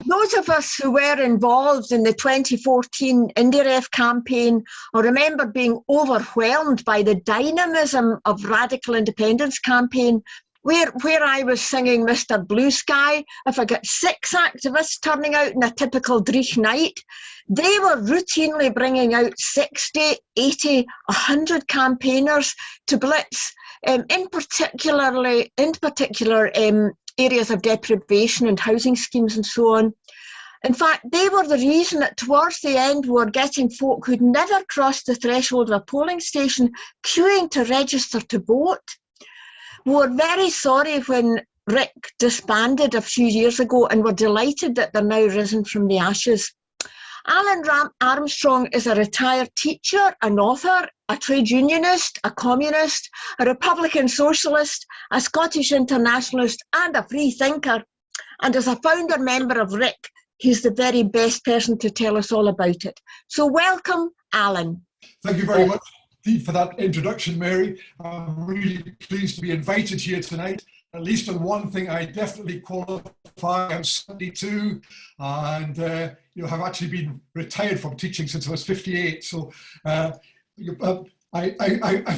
those of us who were involved in the 2014 IndyRef campaign will remember being overwhelmed by the dynamism of Radical Independence campaign, where I was singing Mr. Blue Sky. If I got 6 activists turning out in a typical Dreich night, they were routinely bringing out 60, 80, 100 campaigners to blitz, in particular areas of deprivation and housing schemes and so on. In fact, they were the reason that towards the end we were getting folk who'd never crossed the threshold of a polling station queuing to register to vote. We were very sorry when Rick disbanded a few years ago, and we're delighted that they're now risen from the ashes. Allan Armstrong is a retired teacher, an author, a trade unionist, a communist, a Republican socialist, a Scottish internationalist, and a free thinker. And as a founder member of RIC, he's the very best person to tell us all about it. So welcome, Allan. Thank you very much for that introduction, Mary. I'm really pleased to be invited here tonight. At least on one thing, I definitely qualify. I'm 72 and have actually been retired from teaching since I was 58. So I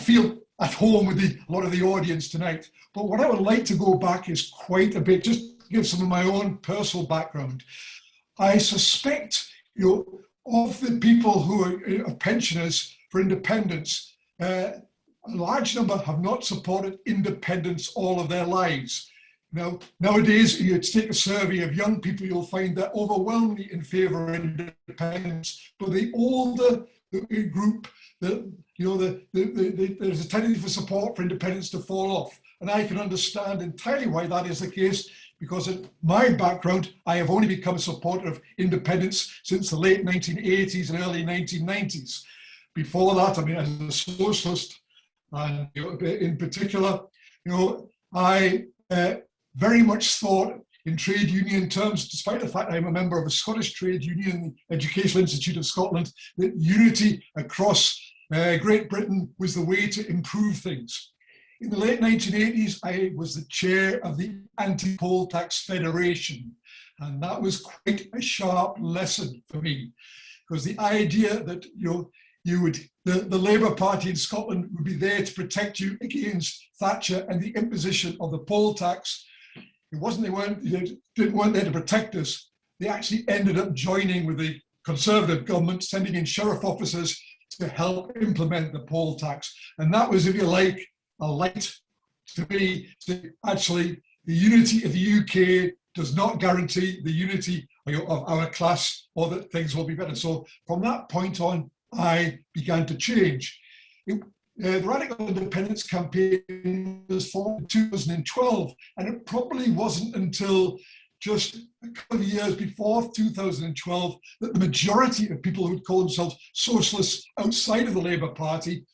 feel at home with a lot of the audience tonight. But what I would like to go back is quite a bit, just to give some of my own personal background. I suspect, of the people who are pensioners for independence, a large number have not supported independence all of their lives. Now, nowadays, you take a survey of young people, you'll find they're overwhelmingly in favour of independence. But the older group, there's a tendency for support for independence to fall off. And I can understand entirely why that is the case, because in my background, I have only become a supporter of independence since the late 1980s and early 1990s. Before that, I mean, as a socialist, and in particular, I very much thought in trade union terms, despite the fact I'm a member of a Scottish trade union, the Educational Institute of Scotland, that unity across Great Britain was the way to improve things. In the late 1980s, I was the chair of the Anti-Poll Tax Federation, and that was quite a sharp lesson for me, because the idea that the Labour Party in Scotland would be there to protect you against Thatcher and the imposition of the poll tax. It wasn't they weren't there to protect us. They actually ended up joining with the Conservative government, sending in sheriff officers to help implement the poll tax. And that was, if you like, a light to me. Actually, the unity of the UK does not guarantee the unity of our class, or that things will be better. So from that point on, I began to change. The Radical Independence campaign was formed in 2012, and it probably wasn't until just a couple of years before 2012 that the majority of people who would call themselves socialists outside of the Labour Party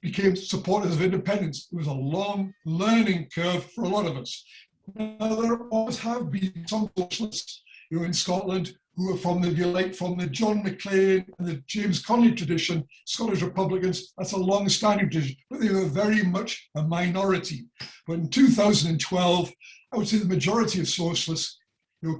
became supporters of independence. It was a long learning curve for a lot of us. Now, there always have been some socialists in Scotland who are from the John Maclean and the James Connolly tradition, Scottish Republicans. That's a long-standing tradition, but they were very much a minority. But in 2012, I would say the majority of socialists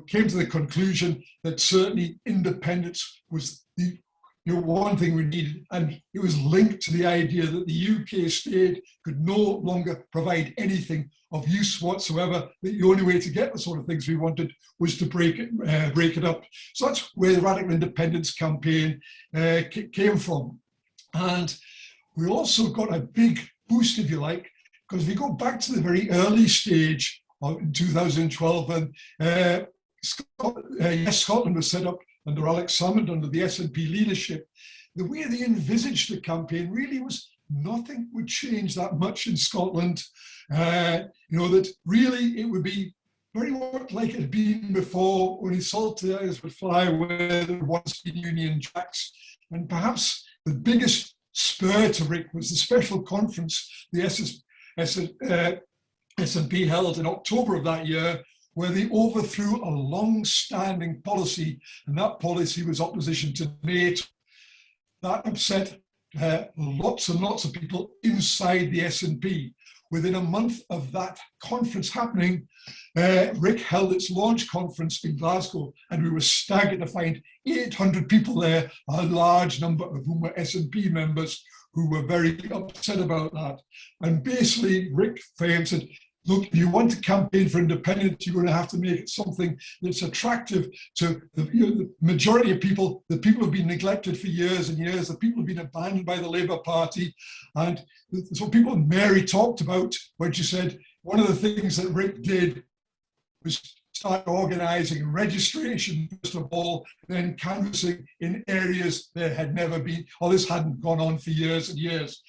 came to the conclusion that certainly independence was the one thing we needed, and it was linked to the idea that the UK state could no longer provide anything of use whatsoever, that the only way to get the sort of things we wanted was to break it up. So that's where the Radical Independence campaign came from. And we also got a big boost, if you like, because if we go back to the very early stage of 2012, and Scotland was set up under Alex Salmond, under the SNP leadership. The way they envisaged the campaign really was nothing would change that much in Scotland. That really it would be very much like it had been before, only salty eyes would fly where there once been Union Jacks. And perhaps the biggest spur to Rick was the special conference the SNP held in October of that year, where they overthrew a long-standing policy, and that policy was opposition to NATO. That upset lots and lots of people inside the SNP. within a month of that conference happening, RIC held its launch conference in Glasgow, and we were staggered to find 800 people there, a large number of whom were SNP members who were very upset about that. And basically, RIC said, look, if you want to campaign for independence, you're going to have to make it something that's attractive to the majority of people, the people who've been neglected for years and years, the people who've been abandoned by the Labour Party. And so people Mary talked about when she said one of the things that RIC did was start organising registration, first of all, then canvassing in areas there had never been, or this hadn't gone on for years and years.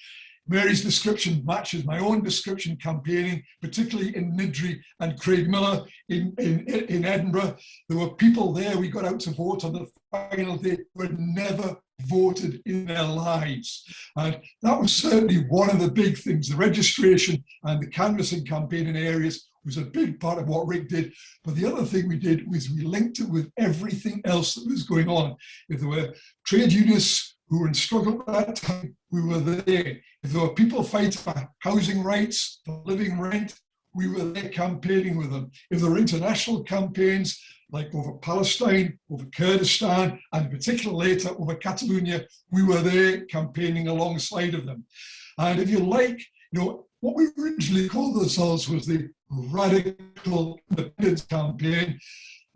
Mary's description matches my own description campaigning, particularly in Niddrie and Craigmillar in Edinburgh. There were people there, we got out to vote on the final day, who had never voted in their lives. And that was certainly one of the big things. The registration and the canvassing campaign in areas was a big part of what RIC did. But the other thing we did was we linked it with everything else that was going on. If there were trade unionists who were in struggle at that time, we were there. If there were people fighting for housing rights, for living rent, we were there campaigning with them. If there were international campaigns, like over Palestine, over Kurdistan, and in particular later over Catalonia, we were there campaigning alongside of them. And if you like, what we originally called ourselves was the Radical Independence Campaign.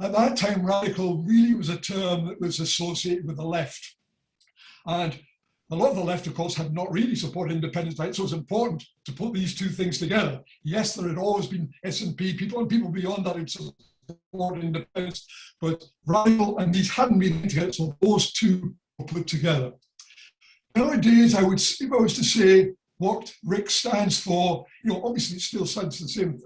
At that time, radical really was a term that was associated with the left. And a lot of the left, of course, had not really supported independence, right? So it's important to put these two things together. Yes, there had always been SNP people and people beyond that who supported independence, but radical and these hadn't been together, so those two were put together. Nowadays, if I was to say what RIC stands for, obviously it still stands for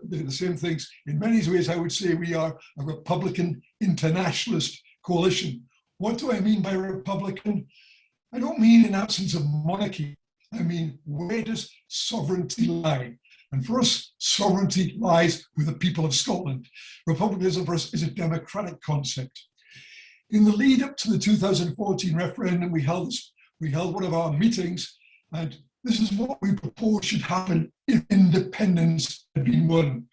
the same things. In many ways, I would say we are a Republican internationalist coalition. What do I mean by Republican? I don't mean in absence of monarchy. I mean, where does sovereignty lie? And for us, sovereignty lies with the people of Scotland. Republicanism for us is a democratic concept. In the lead up to the 2014 referendum, we held one of our meetings, and this is what we proposed should happen if independence had been won.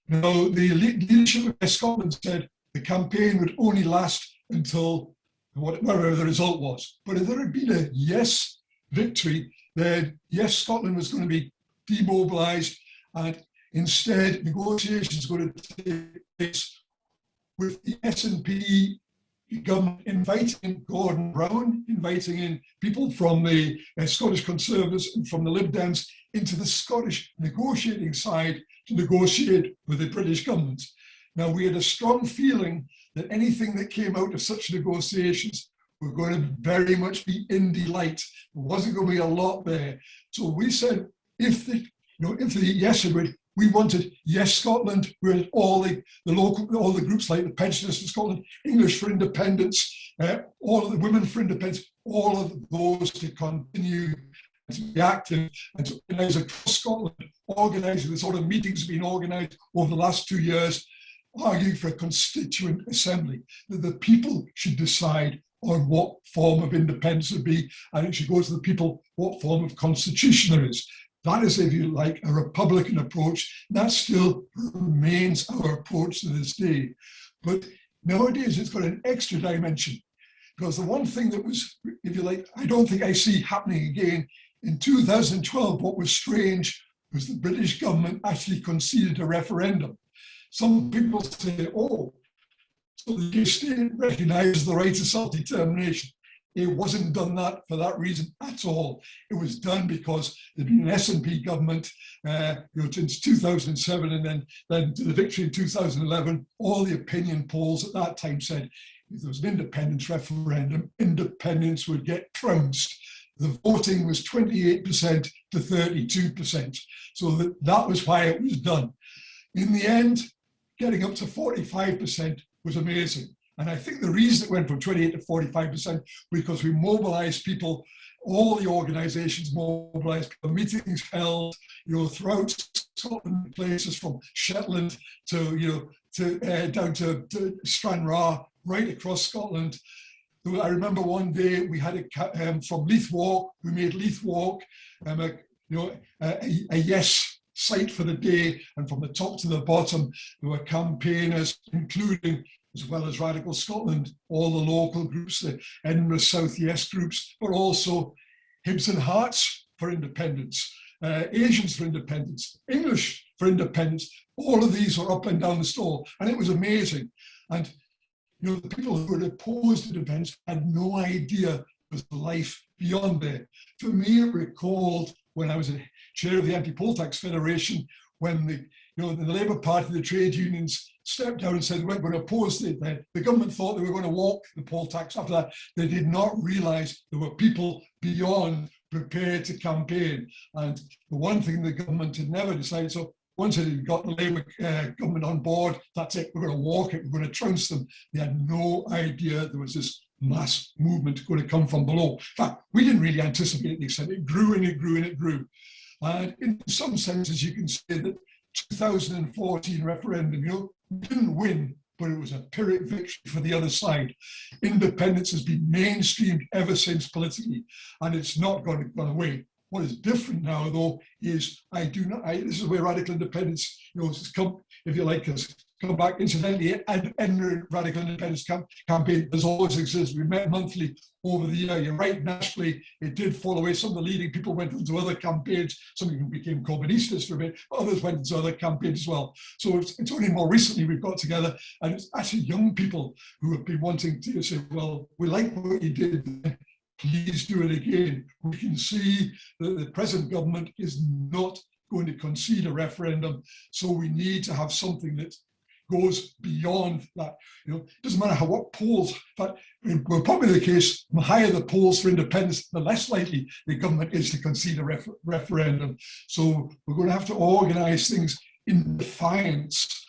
The leadership of Scotland said the campaign would only last until whatever the result was. But if there had been a yes victory, then yes, Scotland was going to be demobilised, and instead negotiations were going to take place with the SNP government inviting in Gordon Brown, inviting in people from the Scottish Conservatives and from the Lib Dems into the Scottish negotiating side to negotiate with the British government. Now, we had a strong feeling that anything that came out of such negotiations were going to very much be indie light. There wasn't going to be a lot there. So we said, if the yes agreed, we wanted Yes Scotland, where all the groups like the Pensioners for Scotland, English for Independence, all of the Women for Independence, all of those to continue to be active and to organise across Scotland, organising the sort of meetings being organised over the last 2 years, arguing for a constituent assembly, that the people should decide on what form of independence would be, and it should go to the people what form of constitution there is. That is, if you like, a Republican approach. That still remains our approach to this day. But nowadays, it's got an extra dimension. Because the one thing that was, if you like, I don't think I see happening again, in 2012, what was strange was the British government actually conceded a referendum. Some people say, oh, so the state recognises the right to self-determination. It wasn't done that for that reason at all. It was done because there'd been an SNP government since 2007, and then to the victory in 2011. All the opinion polls at that time said if there was an independence referendum, independence would get trounced. The voting was 28% to 32%. So that was why it was done. In the end, getting up to 45% was amazing. And I think the reason it went from 28 to 45% because we mobilized people, all the organizations mobilized people, meetings held, throughout Scotland, places from Shetland to, down to Stranraer, right across Scotland. I remember one day we had from Leith Walk, we made Leith Walk, a yes sight for the day, and from the top to the bottom, there were campaigners, including, as well as Radical Scotland, all the local groups, the Edinburgh South Yes groups, but also Hibs and Hearts for independence, Asians for independence, English for independence. All of these were up and down the stall, and it was amazing. And you know, the people who had opposed independence had no idea there was life beyond there. For me, it recalled when I was a chair of the Anti-Poll Tax Federation, when the Labour Party, the trade unions stepped down and said, we're going to oppose it. The government thought they were going to walk the poll tax. After that, they did not realise there were people beyond prepared to campaign. And the one thing the government had never decided, so once it had got the Labour government on board, that's it, we're going to walk it, we're going to trounce them. They had no idea there was this mass movement going to come from below. In fact, we didn't really anticipate the extent. It grew and it grew and it grew. And in some senses, you can say that 2014 referendum, you know, didn't win, but it was a Pyrrhic victory for the other side. Independence has been mainstreamed ever since politically, and it's not gone away. What is different now, though, is this is where radical independence, you know, has come, if you like, has come back. Incidentally, Edinburgh Radical Independence Campaign has always existed. We met monthly over the year. You're right, nationally, it did fall away. Some of the leading people went into other campaigns. Some of them became communistas for a bit, others went into other campaigns as well. So it's only more recently we've got together, and it's actually young people who have been wanting to say, well, we like what you did, please do it again. We can see that the present government is not going to concede a referendum, so we need to have something that goes beyond that. You know, it doesn't matter what polls, but will probably the case, the higher the polls for independence, the less likely the government is to concede a referendum. So we're going to have to organise things in defiance.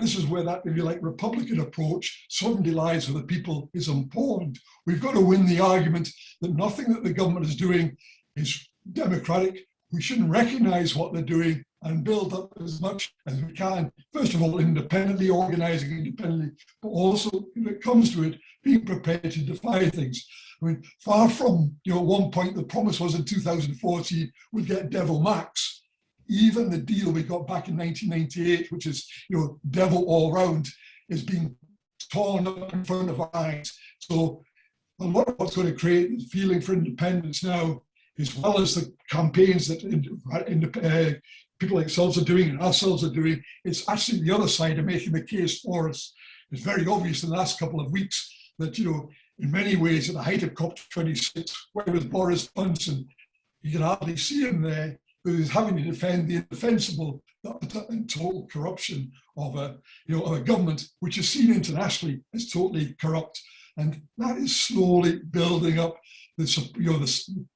This is where that, if you like, Republican approach suddenly lies with the people is important. We've got to win the argument that nothing that the government is doing is democratic. We shouldn't recognise what they're doing and build up as much as we can. First of all, independently, organising independently, but also, if it comes to it, being prepared to defy things. I mean, far from, you know, at one point the promise was in 2014 we'd get Devil Max. Even the deal we got back in 1998, which is, you know, devil all round, is being torn up in front of our eyes. So a lot of what's going to create the feeling for independence now, as well as the campaigns that people like ourselves are doing and ourselves are doing, it's actually the other side of making the case for us. It's very obvious in the last couple of weeks that, you know, in many ways at the height of COP26, where was Boris Johnson, you can hardly see him there, but he's having to defend the indefensible and total corruption of a government which is seen internationally as totally corrupt. And that is slowly building up the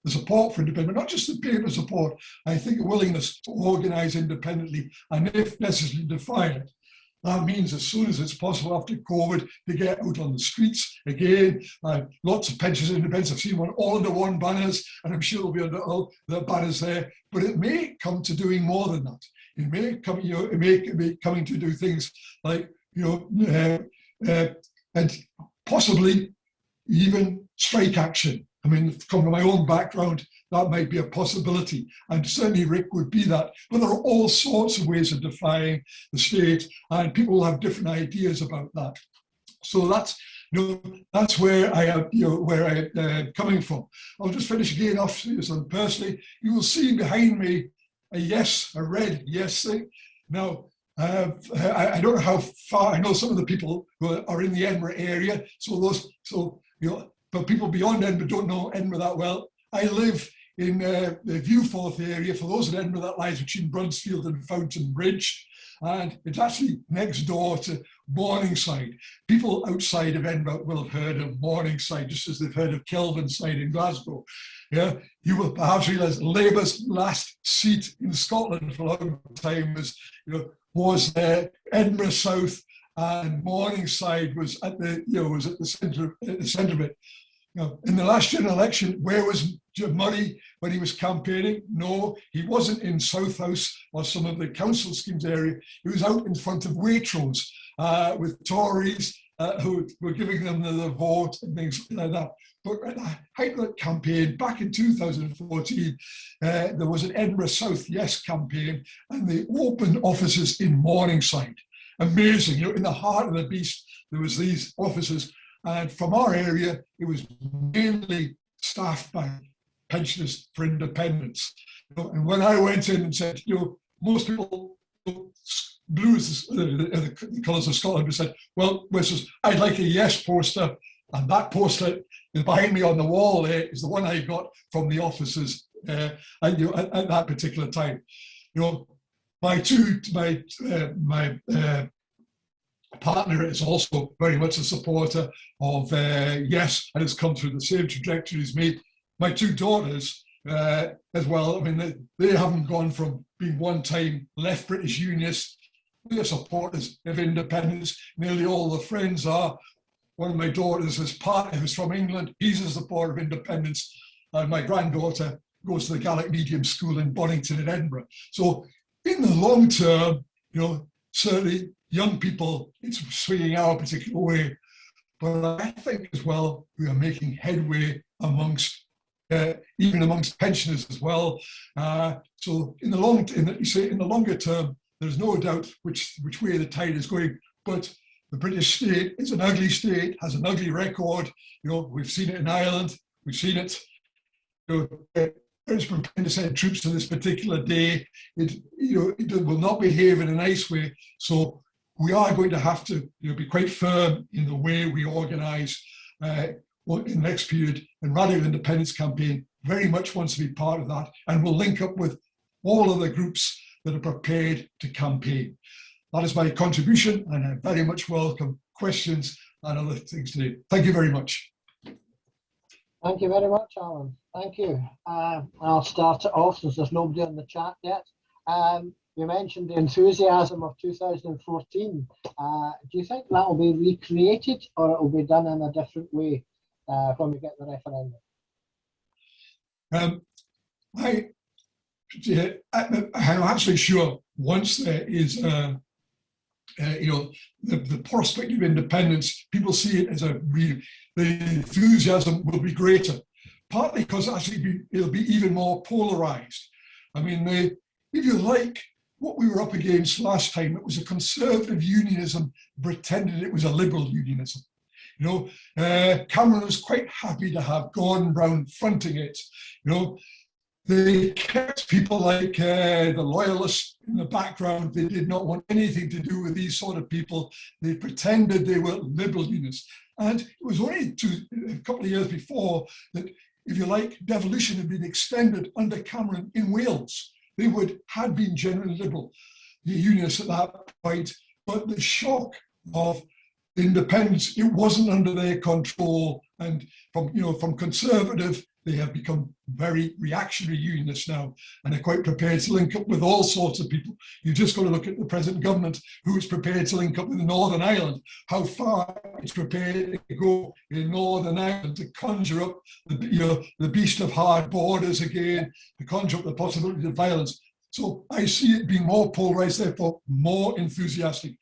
support for independence, not just the paper support. I think a willingness to organise independently and, if necessary, defy it. That means as soon as it's possible after COVID to get out on the streets again. Lots of pensions of independence. I've seen one all under one banners, and I'm sure it'll be under all the banners there. But it may come to doing more than that. It may come, you know, it may be coming to do things like, you know, and possibly even strike action. I mean, from my own background, that might be a possibility. And certainly Rick would be that. But there are all sorts of ways of defying the state, and people will have different ideas about that. So that's, you know, that's where I am, you know, where I am coming from. I'll just finish again off so personally. You will see behind me a red yes thing. Now, I don't know how far, I know some of the people who are in the Edinburgh area, but people beyond Edinburgh don't know Edinburgh that well. I live in the Viewforth area. For those in Edinburgh, that lies between Brunsfield and Fountain Bridge. And it's actually next door to Morningside. People outside of Edinburgh will have heard of Morningside, just as they've heard of Kelvinside in Glasgow. Yeah, you will perhaps realise Labour's last seat in Scotland for a long time was Edinburgh South, and Morningside was at the centre of it. You know, in the last general election, where was Murray when he was campaigning? No, he wasn't in South House or some of the council schemes area. He was out in front of Waitrose with Tories who were giving them the vote and things like that. But at the height of that campaign, back in 2014, there was an Edinburgh South Yes campaign, and they opened offices in Morningside. Amazing, you know, in the heart of the beast, there was these offices, and from our area, it was mainly staffed by pensioners for independence. You know, and when I went in and said, you know, most people, blue is the colours of Scotland, we said, well, I'd like a yes poster, and that poster is behind me on the wall there is the one I got from the offices at that particular time. You know, my partner is also very much a supporter of yes, and has come through the same trajectory as me. My two daughters as well. I mean, they haven't gone from being one-time left British Unionists. They're supporters of independence. Nearly all the friends are. One of my daughters, his partner, who's from England, he's a supporter of independence. And my granddaughter goes to the Gaelic Medium School in Bonington in Edinburgh. So in the long term, you know, certainly young people, it's swinging our particular way. But I think as well, we are making headway amongst, even amongst pensioners as well. So in the longer term, there's no doubt which way the tide is going. But the British state is an ugly state, has an ugly record. You know, we've seen it in Ireland, we've seen it. You know, British preparing to send troops to this particular day. It will not behave in a nice way. So we are going to have to, you know, be quite firm in the way we organise in the next period. And Radical Independence Campaign very much wants to be part of that, and will link up with all of the groups that are prepared to campaign. That is my contribution, and I very much welcome questions and other things today. Thank you very much. Thank you very much, Alan. Thank you. I'll start it off since there's nobody on the chat yet. You mentioned the enthusiasm of 2014. Do you think that will be recreated, or it will be done in a different way when we get the referendum? I'm absolutely sure once there is, you know, the prospect of independence, people see it as a real, the enthusiasm will be greater, partly because actually it'll be even more polarised. I mean, if you like, what we were up against last time, it was a conservative unionism pretended it was a liberal unionism. You know, Cameron was quite happy to have Gordon Brown fronting it. You know, they kept people like the Loyalists in the background. They did not want anything to do with these sort of people. They pretended they were liberal unionists. And it was only a couple of years before that, if you like, devolution had been extended under Cameron in Wales. They had been generally liberal, the unionists at that point, but the shock of independence, it wasn't under their control, and from conservative, they have become very reactionary unionists now, and are quite prepared to link up with all sorts of people. You've just got to look at the present government, who is prepared to link up with Northern Ireland, how far it's prepared to go in Northern Ireland to conjure up the beast of hard borders again, to conjure up the possibility of violence. So I see it being more polarised, therefore more enthusiastic.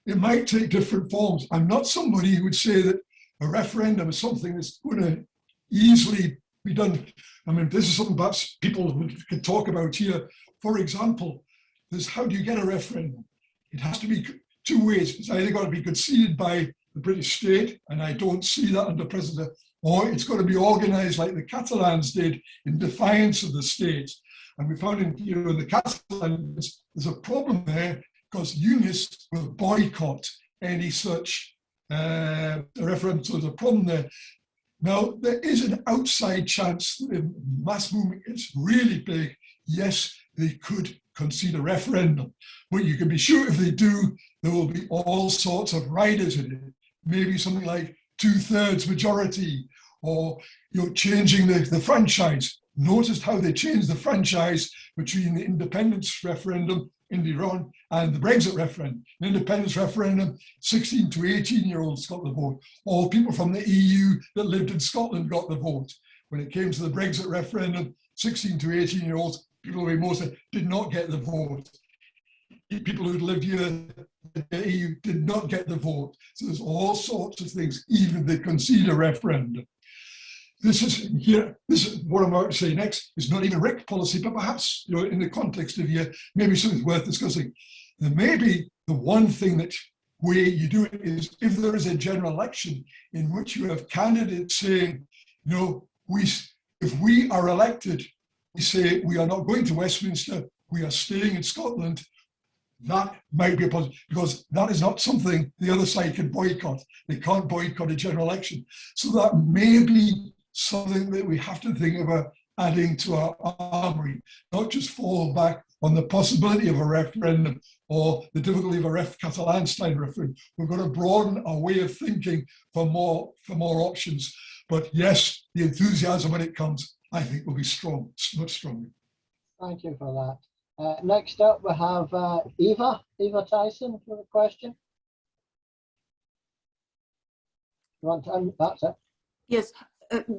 It might take different forms. I'm not somebody who would say that a referendum is something that's going to easily be done. I mean, this is something perhaps people could talk about here. For example, there's how do you get a referendum? It has to be two ways. It's either got to be conceded by the British state, and I don't see that under President, or it's got to be organised like the Catalans did in defiance of the state. And we found in the Catalans, there's a problem there because unionists will boycott any such referendum. So there's a problem there. Now, there is an outside chance that if mass movement is really big, yes, they could concede a referendum. But you can be sure if they do, there will be all sorts of riders in it. Maybe something like 2/3 majority, or changing the franchise. Notice how they changed the franchise between the independence referendum in Iran and the Brexit referendum. The independence referendum, 16 to 18-year-olds got the vote. All people from the EU that lived in Scotland got the vote. When it came to the Brexit referendum, 16 to 18-year-olds, people who most did not get the vote. people who lived here in the EU did not get the vote. So there's all sorts of things, even they concede a referendum. This is what I'm about to say next. It's not even RIC policy, but perhaps, you know, in the context of here, maybe something worth discussing. And maybe the one thing that way you do it is if there is a general election in which you have candidates saying, you know, if we are elected, we say we are not going to Westminster, we are staying in Scotland. That might be a positive, because that is not something the other side can boycott. They can't boycott a general election. So that may be something that we have to think about adding to our armory, not just fall back on the possibility of a referendum or the difficulty of a Catalan-style referendum. We've got to broaden our way of thinking for more options. But yes, the enthusiasm when it comes, I think, will be strong, much stronger. Thank you for that. Next up, we have Eva Tyson for a question. You want to, that's it. Yes,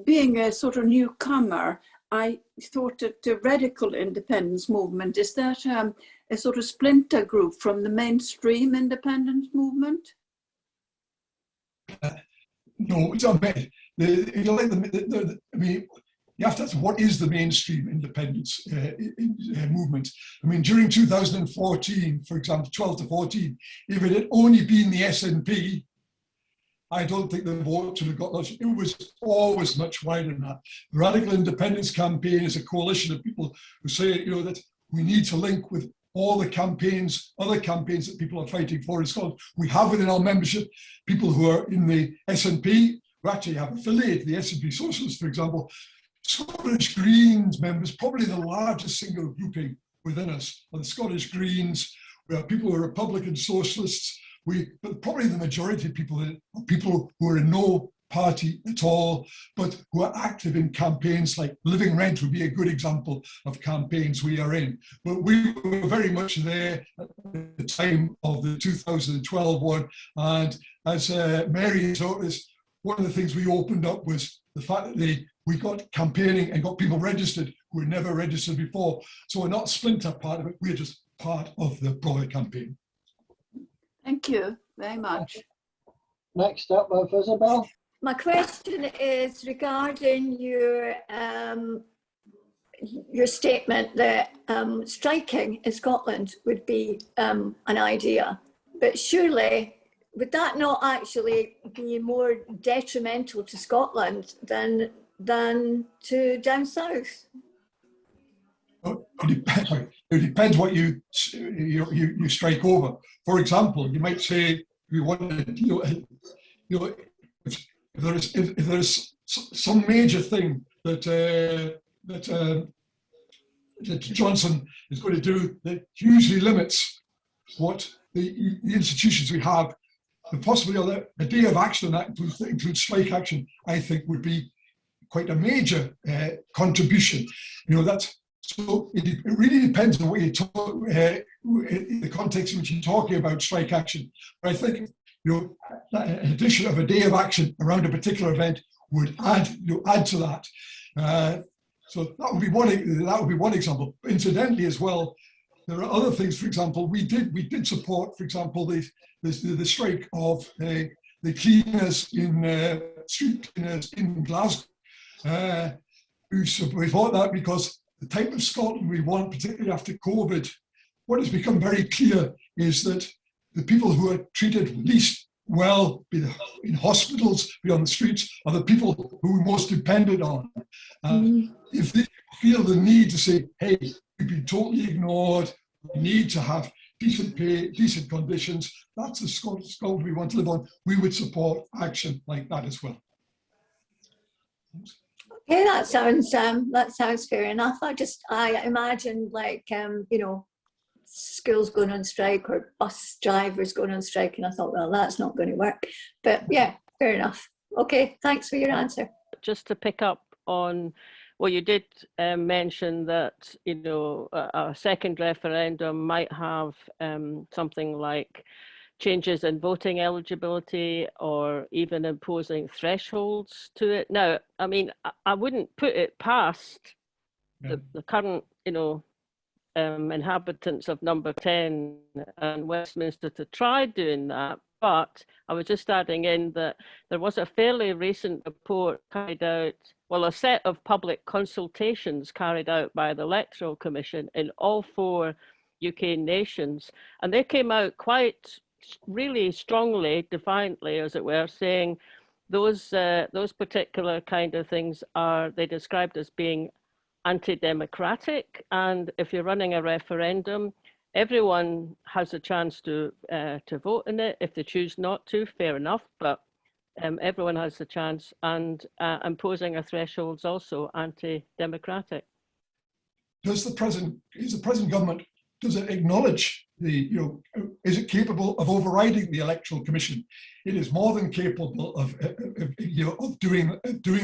being a sort of newcomer, I thought that the radical independence movement, is that a sort of splinter group from the mainstream independence movement? No, it's not. If you like I mean, you have to ask, what is the mainstream independence movement? I mean, during 2014, for example, 12 to 14, if it had only been the SNP, I don't think the vote would have got much. It was always much wider than that. The Radical Independence Campaign is a coalition of people who say, you know, that we need to link with all the campaigns, other campaigns that people are fighting for in Scotland. We have within our membership people who are in the SNP, who actually have affiliated the SNP Socialists, for example. Scottish Greens members, probably the largest single grouping within us, are the Scottish Greens. We have people who are Republican Socialists. But probably the majority of people are people who are in no party at all, but who are active in campaigns like Living Rent would be a good example of campaigns we are in. But we were very much there at the time of the 2012 one. And as Mary has noticed, one of the things we opened up was the fact that we got campaigning and got people registered who were never registered before. So we're not a splinter part of it, we're just part of the broader campaign. Thank you very much. Next up, Isabel. My question is regarding your statement that striking in Scotland would be an idea, but surely would that not actually be more detrimental to Scotland than to down south? It depends what you strike over. For example, you might say we want to, if there is some major thing that Johnson is going to do that hugely limits what the institutions we have, and possibly a day of action that includes strike action, I think would be quite a major contribution. So it really depends on what you talk, in the context in which you're talking about strike action. But I think an addition of a day of action around a particular event would add to that. So that would be one example. But incidentally, as well, there are other things. For example, we did support, for example, the strike of the cleaners in street cleaners in Glasgow. We support that because the type of Scotland we want, particularly after COVID, what has become very clear is that the people who are treated least well, be in hospitals, be on the streets, are the people who we're most dependent on. If they feel the need to say, hey, we've been totally ignored, we need to have decent pay, decent conditions, that's the Scotland we want to live on, we would support action like that as well. Okay, that sounds fair enough. I imagine like schools going on strike or bus drivers going on strike, and I thought, well, that's not going to work. But yeah, fair enough. Okay, thanks for your answer. Just to pick up on what you did mention, that a second referendum might have something like changes in voting eligibility or even imposing thresholds to it. Now, I mean, I wouldn't put it past the current, inhabitants of Number 10 and Westminster to try doing that. But I was just adding in that there was a fairly recent report carried out, well, a set of public consultations carried out by the Electoral Commission in all 4 UK nations, and they came out quite really strongly, defiantly, as it were, saying those particular kind of things are, they described as being anti-democratic, and if you're running a referendum, everyone has a chance to vote in it. If they choose not to, fair enough, but everyone has the chance, and imposing a threshold is also anti-democratic. Is the present government, does it acknowledge is it capable of overriding the Electoral Commission? It is more than capable of doing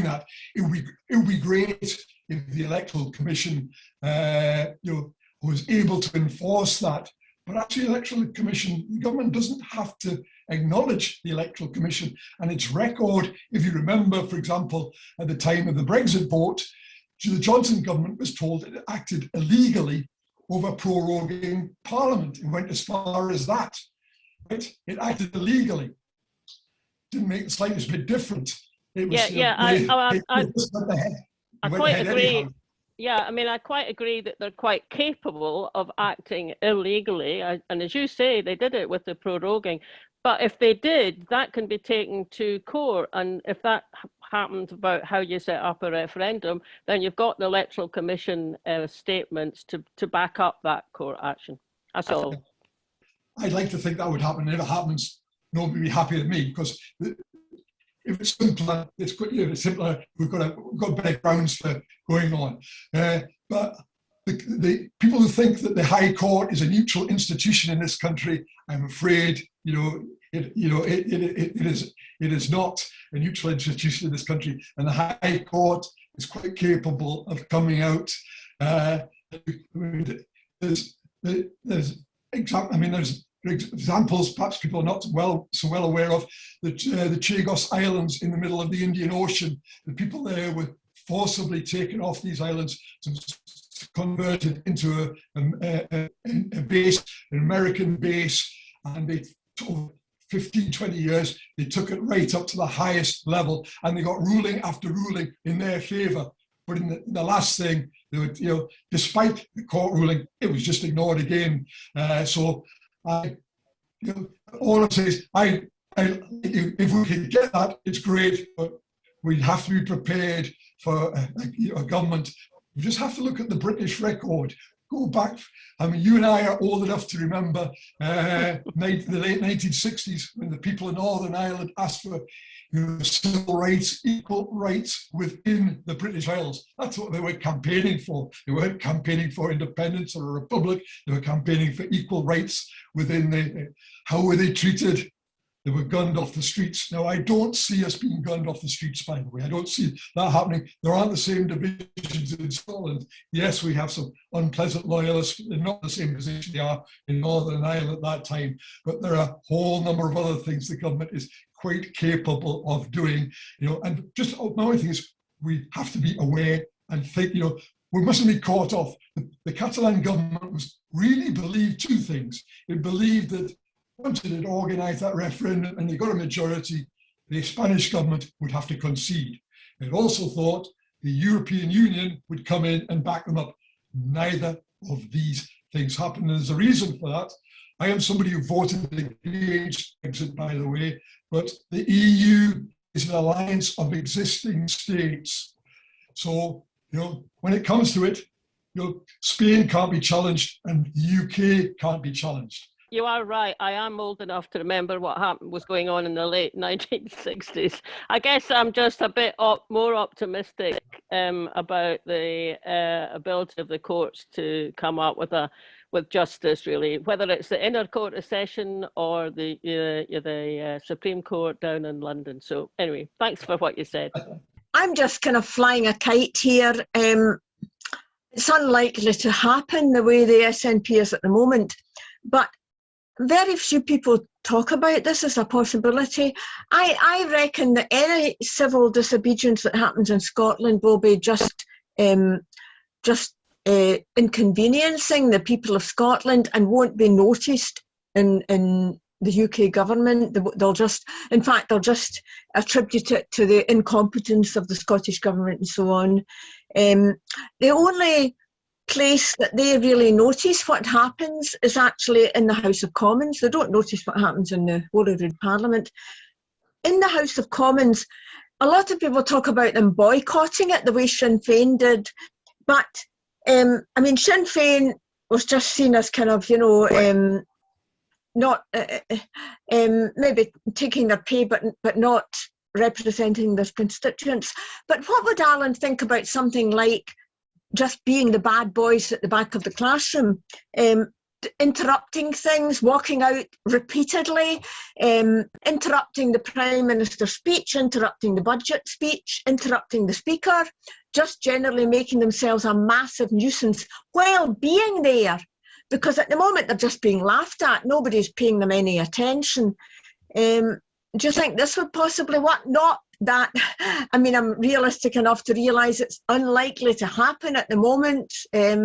that. It would be great if the Electoral Commission was able to enforce that. But actually, the Electoral Commission, the government doesn't have to acknowledge the Electoral Commission and its record. If you remember, for example, at the time of the Brexit vote, the Johnson government was told it acted illegally over proroguing Parliament. It went as far as that. Right? It acted illegally. Didn't make the slightest bit different. It was, I quite agree. Yeah, I mean, I quite agree that they're quite capable of acting illegally. And as you say, they did it with the proroguing. But if they did, that can be taken to court. And if that happens about how you set up a referendum, then you've got the Electoral Commission statements to back up that court action. That's all. I'd like to think that would happen. If it happens, nobody will be happy with me, because if it's simpler, it's simpler. We've got better grounds for going on. But the people who think that the High Court is a neutral institution in this country, I'm afraid, it is not a neutral institution in this country, and the High Court is quite capable of coming out. There's examples perhaps people are not so well aware of, the Chagos Islands in the middle of the Indian Ocean. The people there were forcibly taken off these islands and converted into a base, an American base, and they over 15, 20 years, they took it right up to the highest level, and they got ruling after ruling in their favor. But in the last thing, they would, despite the court ruling, it was just ignored again. So all I'm saying is, if we can get that, it's great, but we have to be prepared for a government. We just have to look at the British record. Go back. I mean, you and I are old enough to remember the late 1960s, when the people in Northern Ireland asked for civil rights, equal rights within the British Isles. That's what they were campaigning for. They weren't campaigning for independence or a republic. They were campaigning for equal rights within how were they treated? They were gunned off the streets. Now, I don't see us being gunned off the streets, by the way. I don't see that happening. There aren't the same divisions in Scotland. Yes, we have some unpleasant loyalists. They're not in the same position they are in Northern Ireland at that time. But there are a whole number of other things the government is quite capable of doing. And just my only thing is, we have to be aware and think, we mustn't be caught off. The Catalan government really believed two things. It believed that once it had organised that referendum and they got a majority, the Spanish government would have to concede. It also thought the European Union would come in and back them up. Neither of these things happened. And there's a reason for that. I am somebody who voted against Brexit, by the way, but the EU is an alliance of existing states. So, when it comes to it, Spain can't be challenged and the UK can't be challenged. You are right. I am old enough to remember what was going on in the late 1960s. I guess I'm just a bit more optimistic about the ability of the courts to come up with justice, really, whether it's the Inner Court of Session or the Supreme Court down in London. So anyway, thanks for what you said. I'm just kind of flying a kite here. It's unlikely to happen the way the SNP is at the moment, but very few people talk about this as a possibility. I reckon that any civil disobedience that happens in Scotland will be just inconveniencing the people of Scotland and won't be noticed in the UK government. They'll just attribute it to the incompetence of the Scottish government and so on. The only place that they really notice what happens is actually in the House of Commons. They don't notice what happens in the Holyrood Parliament. In the House of Commons, a lot of people talk about them boycotting it the way Sinn Féin did, but I mean, Sinn Féin was just seen as kind of, not maybe taking their pay, but not representing their constituents. But what would Allan think about something like just being the bad boys at the back of the classroom, interrupting things, walking out repeatedly, interrupting the Prime Minister's speech, interrupting the budget speech, interrupting the Speaker, just generally making themselves a massive nuisance while being there? Because at the moment they're just being laughed at, nobody's paying them any attention. Do you think this would possibly work? Not that, I mean, I'm realistic enough to realise it's unlikely to happen at the moment. They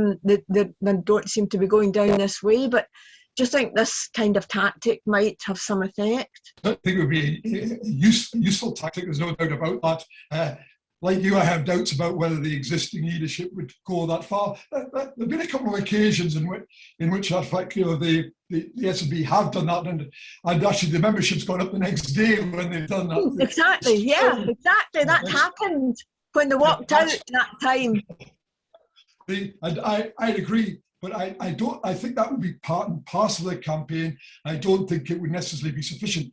don't seem to be going down this way, but do you think this kind of tactic might have some effect? I think it would be a useful tactic, there's no doubt about that. Like you, I have doubts about whether the existing leadership would go that far. There have been a couple of occasions in which in fact, the SNP have done that, and actually the membership's gone up the next day when they've done that. Exactly, yeah, exactly. That happened when they walked out that time. I'd agree, but I think that would be part and parcel of the campaign. I don't think it would necessarily be sufficient.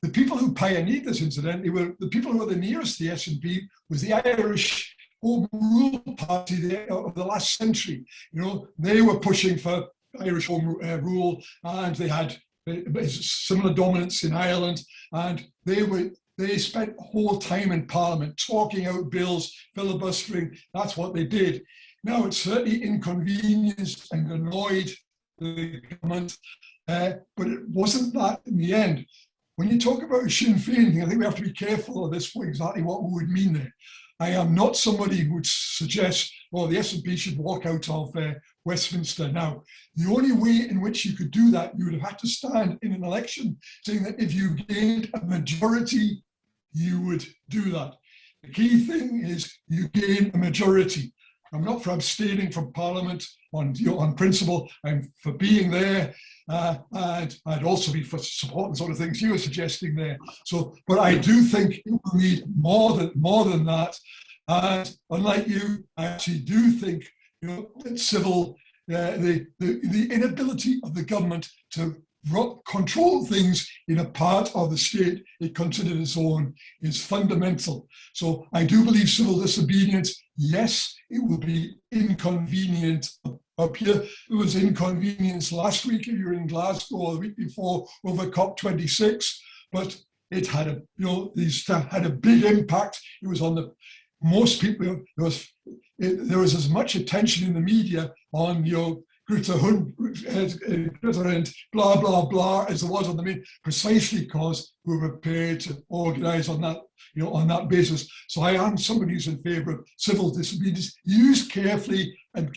The people who pioneered this, incidentally, were the people who were the nearest the SNP, was the Irish Home Rule Party of the last century. They were pushing for Irish Home Rule, and they had similar dominance in Ireland, and they spent whole time in Parliament talking out bills, filibustering. That's what they did. Now, it certainly inconvenienced and annoyed the government, but it wasn't that in the end. When you talk about a Sinn Féin thing, I think we have to be careful of this, for exactly what we would mean there. I am not somebody who would suggest, well, the SNP should walk out of Westminster. Now, the only way in which you could do that, you would have had to stand in an election saying that if you gained a majority, you would do that. The key thing is you gain a majority. I'm not for abstaining from Parliament on principle. I'm for being there. And I'd also be for supporting the sort of things you were suggesting there. So, but I do think it will need more than that. And unlike you, I actually do think that civil, the inability of the government to control things in a part of the state it considered its own is fundamental. So I do believe civil disobedience, yes, it will be inconvenient. Up here, there was inconvenience last week if you were in Glasgow, or the week before over COP26, but it had a big impact. It was on most people. There was as much attention in the media on Greta and blah blah blah as there was on the main, precisely because we were prepared to organise on that on that basis. So I am somebody who's in favour of civil disobedience, used carefully and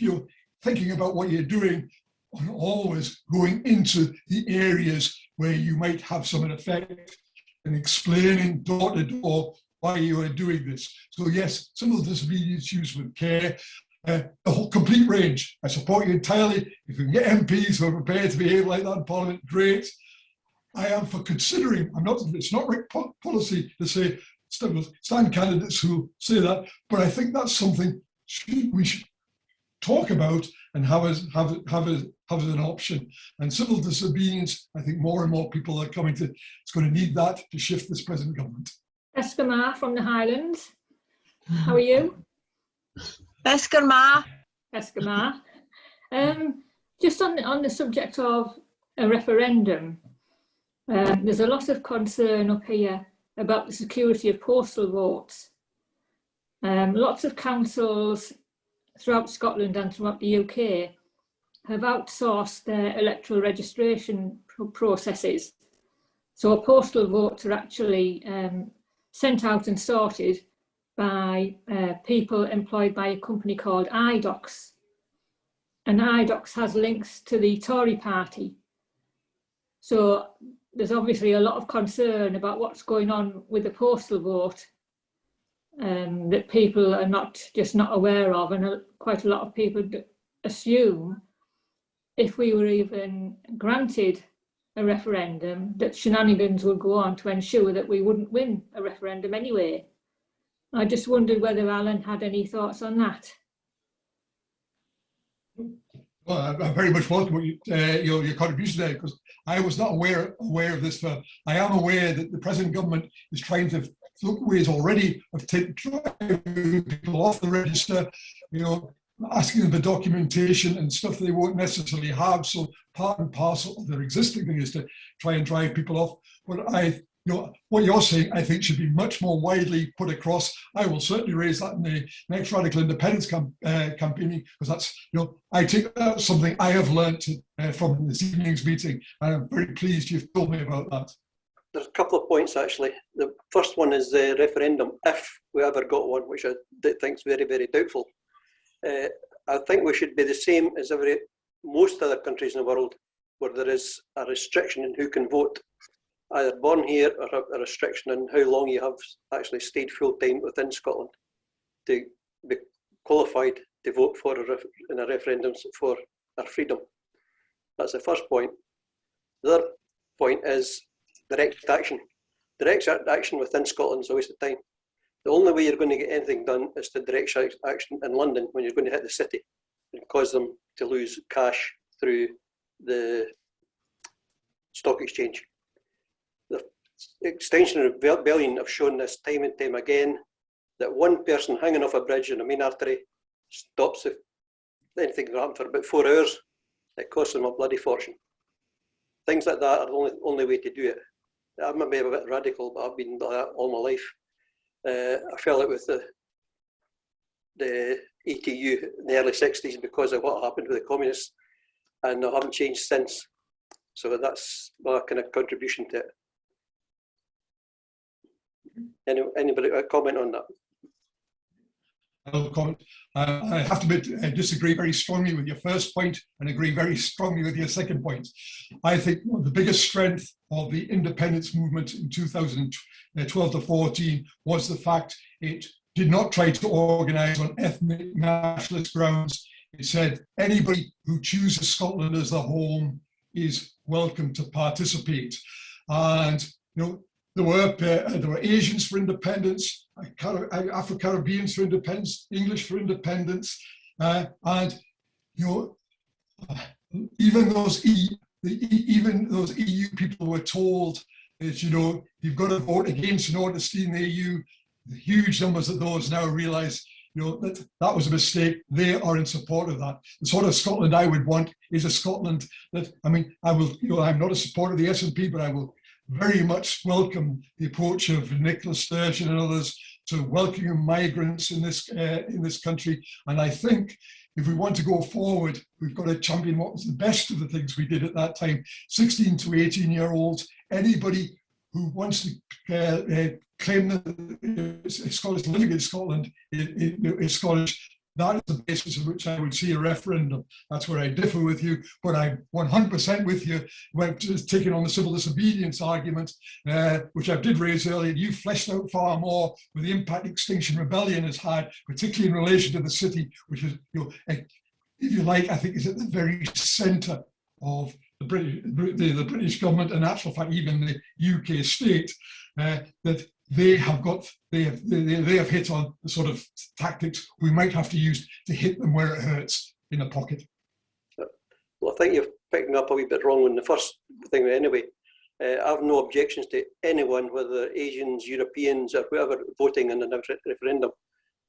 thinking about what you're doing, and always going into the areas where you might have some effect and explaining door to door why you are doing this. So yes, civil disobedience used with care, the whole complete range. I support you entirely. If we can get MPs who are prepared to behave like that in Parliament, great. I am for considering, it's not right policy to say stand candidates who say that, but I think that's something we should talk about and have as an option. And civil disobedience, I think more and more people are coming to, it's going to need that to shift this present government. Eskerma from the Highlands. How are you? Eskerma. Eskerma. Just on the subject of a referendum, there's a lot of concern up here about the security of postal votes. Lots of councils throughout Scotland and throughout the UK have outsourced their electoral registration processes. So postal votes are actually sent out and sorted by people employed by a company called iDocs. and IDOX has links to the Tory party. So there's obviously a lot of concern about what's going on with the postal vote that people are not aware of, and quite a lot of people assume if we were even granted a referendum that shenanigans would go on to ensure that we wouldn't win a referendum anyway. I just wondered whether Alan had any thoughts on that. Well, I very much welcome your contribution there, because I was not aware of this. I am aware that the present government is trying to look ways already of driving people off the register, asking them for documentation and stuff they won't necessarily have. So part and parcel of their existing thing is to try and drive people off. But what you're saying, I think, should be much more widely put across. I will certainly raise that in the next Radical Independence campaigning, because that's, I think that's something I have learned from this evening's meeting. And I'm very pleased you've told me about that. There's a couple of points, actually. The first one is the referendum, if we ever got one, which I think is very, very doubtful. I think we should be the same as most other countries in the world, where there is a restriction in who can vote, either born here or a restriction on how long you have actually stayed full time within Scotland to be qualified to vote in a referendum for our freedom. That's the first point. The other point is direct action. Direct action within Scotland is a waste of time. The only way you're going to get anything done is to direct action in London when you're going to hit the city and cause them to lose cash through the stock exchange. The Extinction Rebellion have shown this time and time again, that one person hanging off a bridge in a main artery stops anything can happen for about 4 hours. It costs them a bloody fortune. Things like that are the only way to do it. I might be a bit radical, but I've been like that all my life. I fell out with the ETU in the early 60s because of what happened with the communists, and I haven't changed since. So that's my kind of contribution to it. Anybody comment on that? I'll comment. I have to admit, I disagree very strongly with your first point and agree very strongly with your second point. I think the biggest strength of the independence movement in 2012 to 14 was the fact it did not try to organise on ethnic nationalist grounds. It said anybody who chooses Scotland as their home is welcome to participate. And there were Asians for independence, Afro-Caribbeans for independence, English for independence, and even those EU people were told that you've got to vote against in order to stay in the EU. The huge numbers of those now realise that was a mistake. They are in support of that. The sort of Scotland I would want is a Scotland that, I'm not a supporter of the SNP, but I will very much welcome the approach of Nicola Sturgeon and others to welcoming migrants in this country. And I think if we want to go forward, we've got to champion what was the best of the things we did at that time. 16 to 18-year-olds, anybody who wants to claim that Scottish living in Scotland is Scottish. That is the basis on which I would see a referendum. That's where I differ with you, but I'm 100% with you when taking on the civil disobedience argument, which I did raise earlier. You fleshed out far more with the impact Extinction Rebellion has had, particularly in relation to the city, which is, if you like, I think is at the very centre of the British government, and in actual fact, even the UK state, that they have hit on the sort of tactics we might have to use to hit them where it hurts, in the pocket. Well, I think you're picking up a wee bit wrong on the first thing anyway. I have no objections to anyone, whether Asians, Europeans or whoever, voting in a referendum.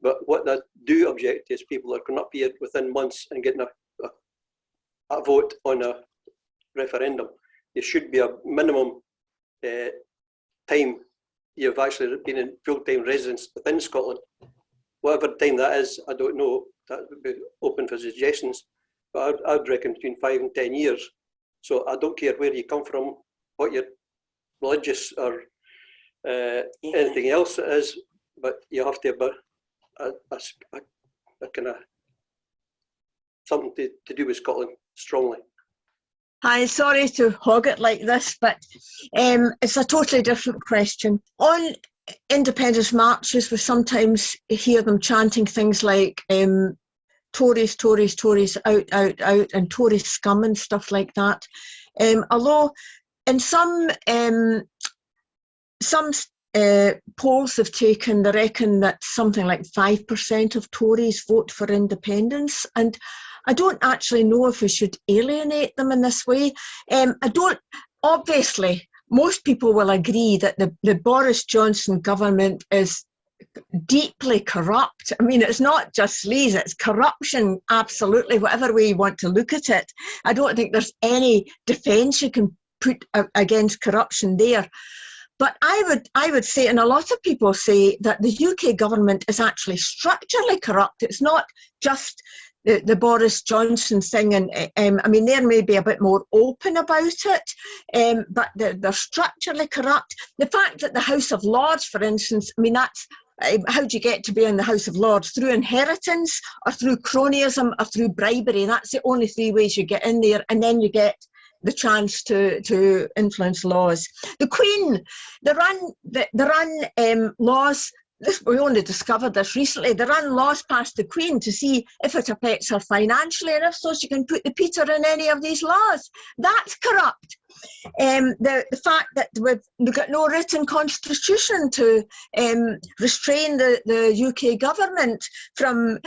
But what I do object to is people that come up here within months and getting a vote on a referendum. There should be a minimum time you've actually been in full-time residence within Scotland. Whatever time that is, I don't know. That would be open for suggestions. But I'd reckon between 5 and 10 years. So I don't care where you come from, what your religious or anything else it is, but you have to have a kind of something to do with Scotland strongly. Hi, sorry to hog it like this, but it's a totally different question. On independence marches, we sometimes hear them chanting things like Tories, Tories, Tories, out, out, out, and Tory scum and stuff like that. Although in some polls have taken, they reckon that something like 5% of Tories vote for independence, and I don't actually know if we should alienate them in this way. Obviously, most people will agree that the Boris Johnson government is deeply corrupt. I mean, it's not just sleaze, it's corruption, absolutely, whatever way you want to look at it. I don't think there's any defence you can put against corruption there. But I would say, and a lot of people say, that the UK government is actually structurally corrupt. It's not just the Boris Johnson thing, and I mean, they're maybe a bit more open about it, but they're structurally corrupt. The fact that the House of Lords, for instance, I mean, that's how do you get to be in the House of Lords? Through inheritance, or through cronyism, or through bribery. That's the only three ways you get in there, and then you get the chance to influence laws. The Queen, they run laws. We only discovered this recently. They run laws past the Queen to see if it affects her financially, and if so, she can put the Peter in any of these laws. That's corrupt. The fact that we've got no written constitution to restrain the UK government from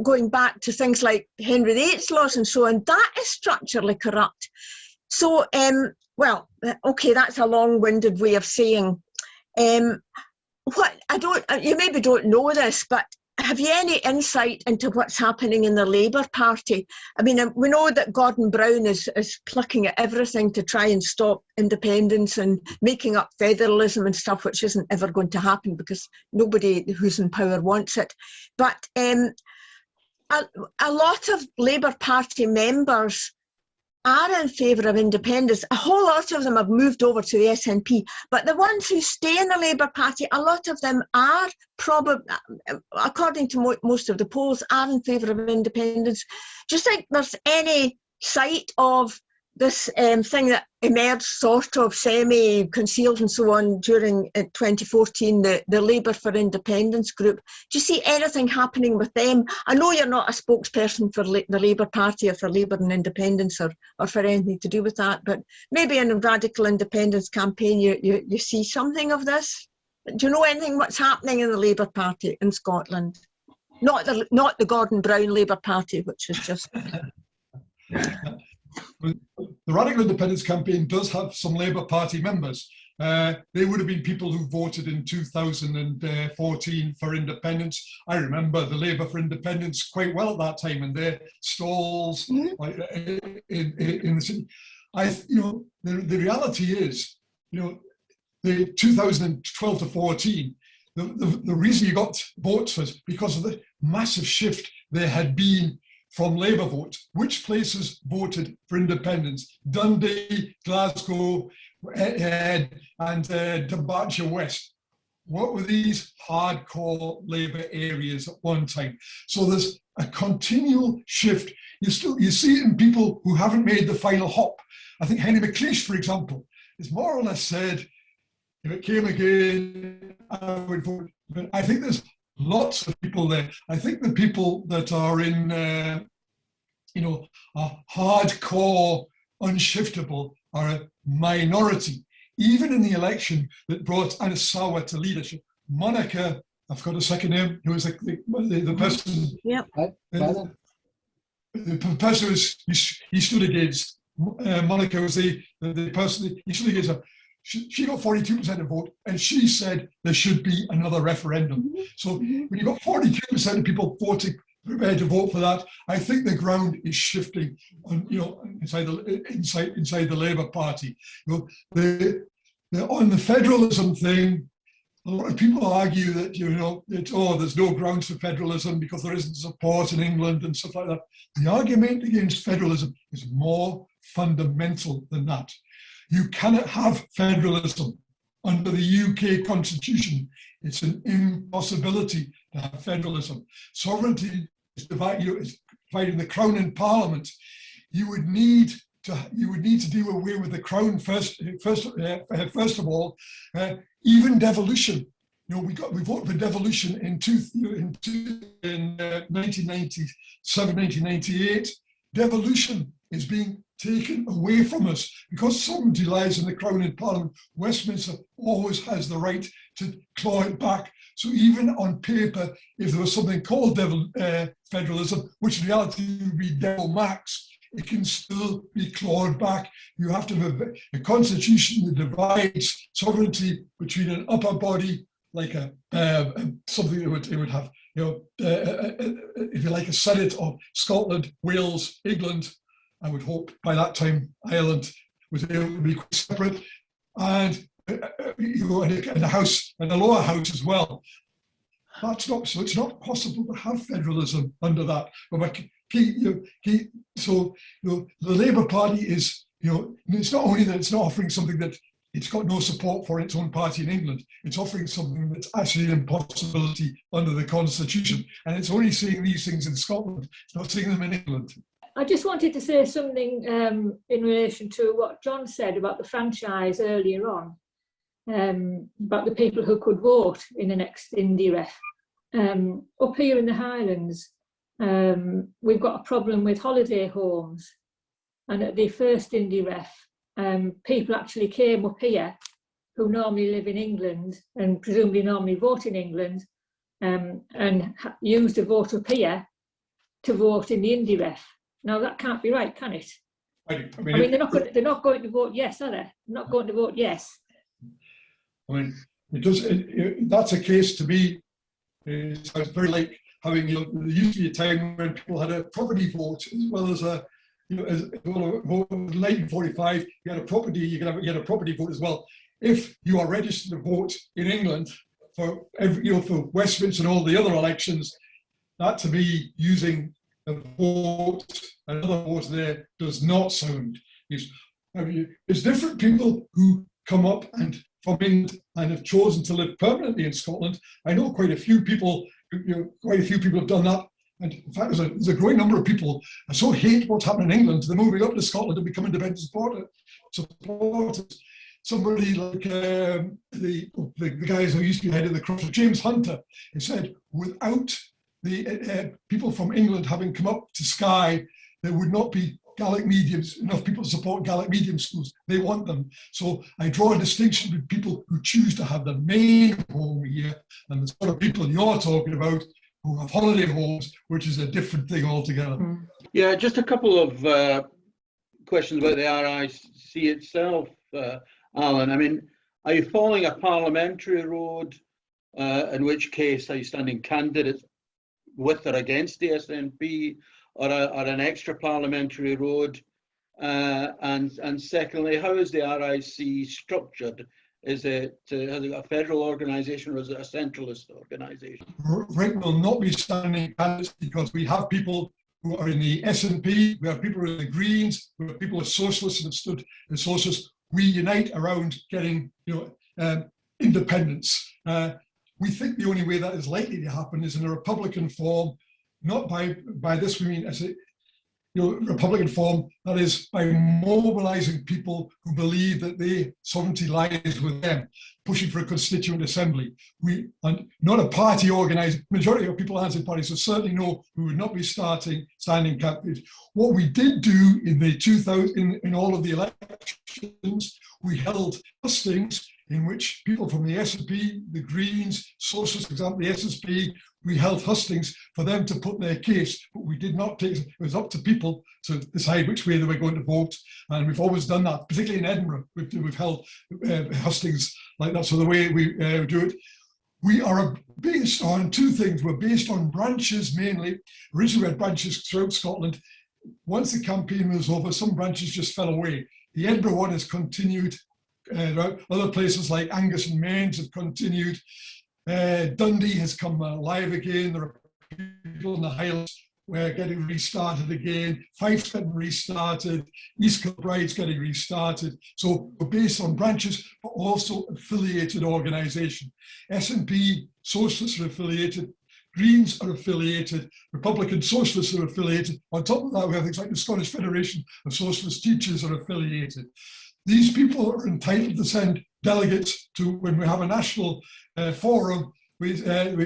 going back to things like Henry VIII's laws and so on, that is structurally corrupt. So, well, okay, that's a long-winded way of saying. You maybe don't know this, but have you any insight into what's happening in the Labour Party? I mean, we know that Gordon Brown is plucking at everything to try and stop independence and making up federalism and stuff, which isn't ever going to happen because nobody who's in power wants it. But a lot of Labour Party members are in favour of independence. A whole lot of them have moved over to the SNP, but the ones who stay in the Labour Party, a lot of them are probably, according to most of the polls, are in favour of independence. Do you think there's any sight of this thing that emerged sort of semi-concealed and so on during 2014, the Labour for Independence group? Do you see anything happening with them? I know you're not a spokesperson for the Labour Party or for Labour and Independence or for anything to do with that, but maybe in a radical independence campaign you see something of this? Do you know anything what's happening in the Labour Party in Scotland? Not the Gordon Brown Labour Party, which is just... The Radical Independence Campaign does have some Labour Party members. They would have been people who voted in 2014 for independence. I remember the Labour for Independence quite well at that time, and their stalls in the city. The reality is, the 2012 to 14, the reason you got votes was because of the massive shift there had been from Labour vote. Which places voted for independence? Dundee, Glasgow, and Dumbartonshire West. What were these hardcore Labour areas at one time? So there's a continual shift. You see it in people who haven't made the final hop. I think Henry McLeish, for example, has more or less said, if it came again, I would vote. But I think there's lots of people there. I think the people that are in, a hardcore, unshiftable, are a minority. Even in the election that brought Anasawa to leadership, Monica, I've got a second name, who was the person. Yep. The person he stood against. Monica was the person he stood against her. She got 42% of the vote, and she said there should be another referendum. So when you've got 42% of people prepared to vote for that, I think the ground is shifting inside the Labour Party. On the federalism thing, a lot of people argue that there's no grounds for federalism because there isn't support in England and stuff like that. The argument against federalism is more fundamental than that. You cannot have federalism under the UK Constitution. It's an impossibility to have federalism. Sovereignty is divided. providing the Crown and Parliament, you would need to do away with the Crown first of all. Even devolution. You know, we voted for devolution in 1997, 1998. Devolution is being taken away from us because sovereignty lies in the Crown and Parliament. Westminster always has the right to claw it back. So even on paper, if there was something called federalism, which in reality would be devil max, it can still be clawed back. You have to have a constitution that divides sovereignty between an upper body, like something that it would have, you know, if you like, a Senate of Scotland, Wales, England. I would hope by that time Ireland was able to be quite separate, and you know, and a house and a lower house as well. That's not so. It's not possible to have federalism under that. But so the Labour Party is, you know, it's not only that it's not offering something that it's got no support for its own party in England, it's offering something that's actually an impossibility under the Constitution, and it's only saying these things in Scotland. It's not saying them in England. I just wanted to say something in relation to what John said about the franchise earlier on, about the people who could vote in the next Indie Ref. Up here in the Highlands, we've got a problem with holiday homes, and at the first Indie Ref, people actually came up here who normally live in England and presumably normally vote in England, and used a vote up here to vote in the Indie Ref. Now that can't be right, can it? I mean they're not going to vote yes, are they? They're not going to vote yes. I mean, it does. That's a case to me. It sounds very like having, you know, there used to be a time when people had a property vote as well as a, you know, as well, in 1945 you had a property. You had a property vote as well. If you are registered to vote in England for every, you know, for Westminster and all the other elections, that to me using a vote, another vote there does not sound. There's different people who come up and from England and have chosen to live permanently in Scotland. I know quite a few people. Quite a few people have done that, and in fact, there's a growing number of people who so hate what's happening in England, they're moving up to Scotland and become independent supporters. Somebody like the guys who used to be head of the Cross, James Hunter, he said, without the people from England having come up to Skye, there would not be Gaelic mediums, enough people to support Gaelic medium schools. They want them. So I draw a distinction between people who choose to have the main home here and the sort of people you're talking about who have holiday homes, which is a different thing altogether. Yeah, just a couple of questions about the RIC itself, Alan. I mean, are you following a parliamentary road, in which case are you standing candidate with or against the SNP, or an extra parliamentary road? And secondly, how is the RIC structured? Has it got a federal organisation, or is it a centralist organisation? Right, will not be standing candidates because we have people who are in the SNP, we have people who are in the Greens, we have people who are socialists and have stood as socialists. We unite around getting, you know, independence. We think the only way that is likely to happen is in a Republican form. Not by this we mean as a, you know, Republican form, that is by mobilizing people who believe that their sovereignty lies with them, pushing for a constituent assembly. And not a party organized, majority of people aren't in parties, so certainly no, we would not be standing candidates. What we did do in the 2000, in all of the elections, we held hustings in which people from the SNP, the Greens, Socialists, for example, the SSP, we held hustings for them to put their case, but we did not take, it was up to people to decide which way they were going to vote. And we've always done that, particularly in Edinburgh. We've held hustings like that. So the way we do it, we are based on two things. We're based on branches mainly. Originally we had branches throughout Scotland. Once the campaign was over, some branches just fell away. The Edinburgh one has continued. Other places like Angus and Mains have continued. Dundee has come alive again. There are people in the Highlands where getting restarted again. Fife's getting restarted. East Kilbride's getting restarted. So we're based on branches, but also affiliated organisation. SNP, Socialists are affiliated. Greens are affiliated, Republican Socialists are affiliated. On top of that, we have things like the Scottish Federation of Socialist Teachers are affiliated. These people are entitled to send delegates to, when we have a national forum, we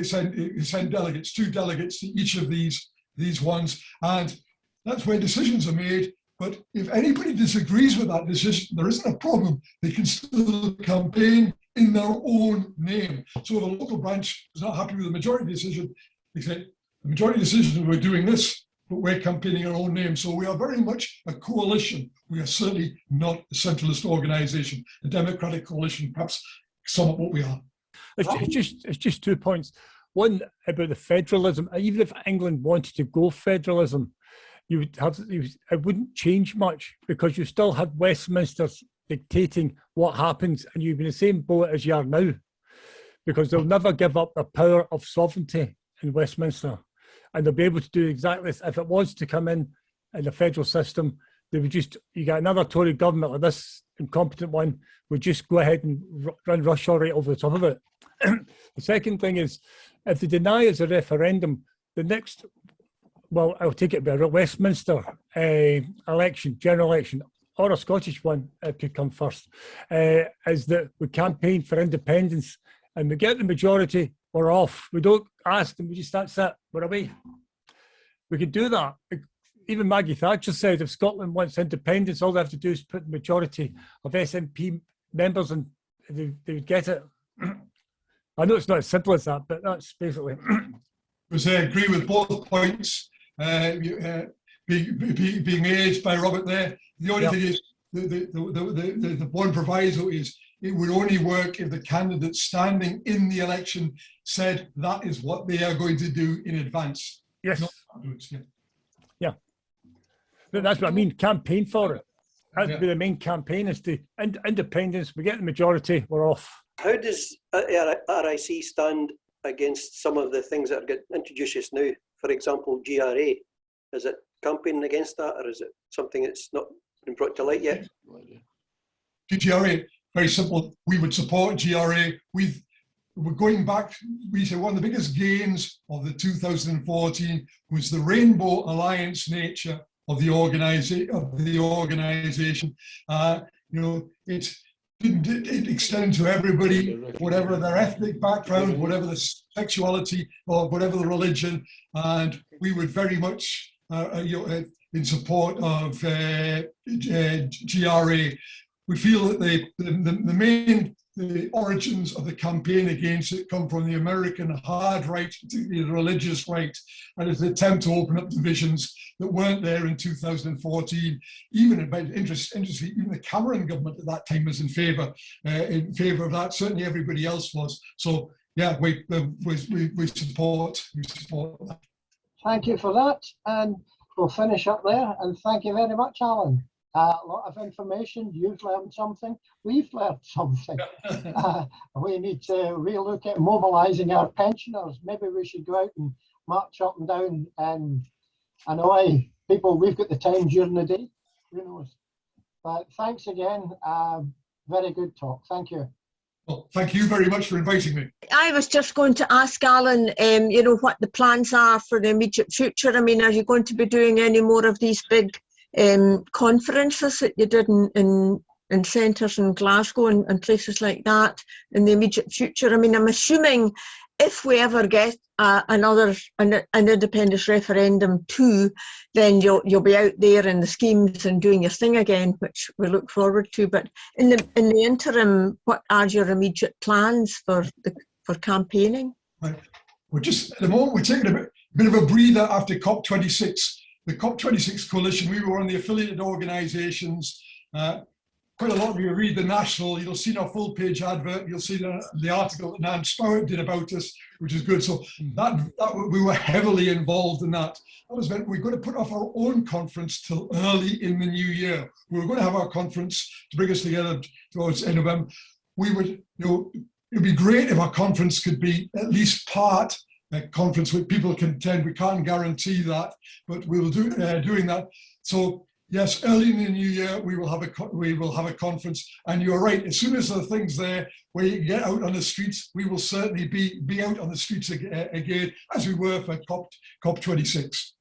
send delegates, 2 delegates to each of these ones, and that's where decisions are made. But if anybody disagrees with that decision, there isn't a problem. They can still campaign in their own name. So if a local branch is not happy with the majority decision, they say, the majority decision, we're doing this, but we're campaigning our own name. So we are very much a coalition. We are certainly not a centralist organisation. A democratic coalition, perhaps somewhat what we are. It's just 2 points. One, about the federalism. Even if England wanted to go federalism, it wouldn't change much, because you still have Westminster dictating what happens, and you'd be in the same boat as you are now, because they'll never give up the power of sovereignty in Westminster, and they'll be able to do exactly this. If it was to come in the federal system, they would just, you got another Tory government, or this incompetent one would just go ahead and run roughshod right over the top of it. The second thing is, if they deny us a referendum, the next, well, I'll take it by a Westminster election, general election, or a Scottish one, it could come first, is that we campaign for independence, and we get the majority, we're off. We don't ask them, we just, that's it, we're away. We could do that. Even Maggie Thatcher said, if Scotland wants independence, all they have to do is put the majority of SNP members and they would get it. I know it's not as simple as that, but that's basically. I agree with both points being made by Robert there. The only thing is, the one proviso is, it would only work if the candidate standing in the election said that is what they are going to do in advance. Yes. Yeah. But that's what I mean, campaign for it. That would be the main campaign, is to independence, we get the majority, we're off. How does RIC stand against some of the things that are getting introduced just now? For example, GRA. Is it campaigning against that, or is it something that's not been brought to light yet? GRA, very simple. We would support GRA. We're going back, we say one of the biggest gains of the 2014 was the Rainbow Alliance nature of the organisation. It extended to everybody, whatever their ethnic background, whatever the sexuality, or whatever the religion, and we would very much in support of GRA. We feel that the origins of the campaign against it come from the American hard right, particularly the religious right, and it's an attempt to open up divisions that weren't there in 2014. Even interestingly, even the Cameron government at that time was in favour of that. Certainly, everybody else was. So yeah, we support that. Thank you for that, and we'll finish up there. And thank you very much, Alan. A lot of information. You've learned something. We've learned something. We need to relook at mobilising our pensioners. Maybe we should go out and march up and down and annoy people. We've got the time during the day. Who knows? But thanks again. Very good talk. Thank you. Well, thank you very much for inviting me. I was just going to ask Alan, what the plans are for the immediate future. I mean, are you going to be doing any more of these big conferences that you did in centres in Glasgow and places like that in the immediate future? I mean, I'm assuming if we ever get an independence referendum too, then you'll be out there in the schemes and doing your thing again, which we look forward to. But in the interim, what are your immediate plans for campaigning? Right. We're just at the moment we're taking a bit of a breather after COP26. The COP26 coalition, we were on the affiliated organisations. Quite a lot of you read the National, you'll see our full page advert, you'll see the article that Nan Spowett did about us, which is good. So that we were heavily involved in that. That was meant we're going to put off our own conference till early in the new year. We were going to have our conference to bring us together towards end of November. We would, it'd be great if our conference could be at least part a conference where people can attend. We can't guarantee that, but we will do doing that. So Yes, early in the new year we will have a conference, and you're right. As soon as there are things there where you can get out on the streets, we will certainly be out on the streets again, as we were for COP26.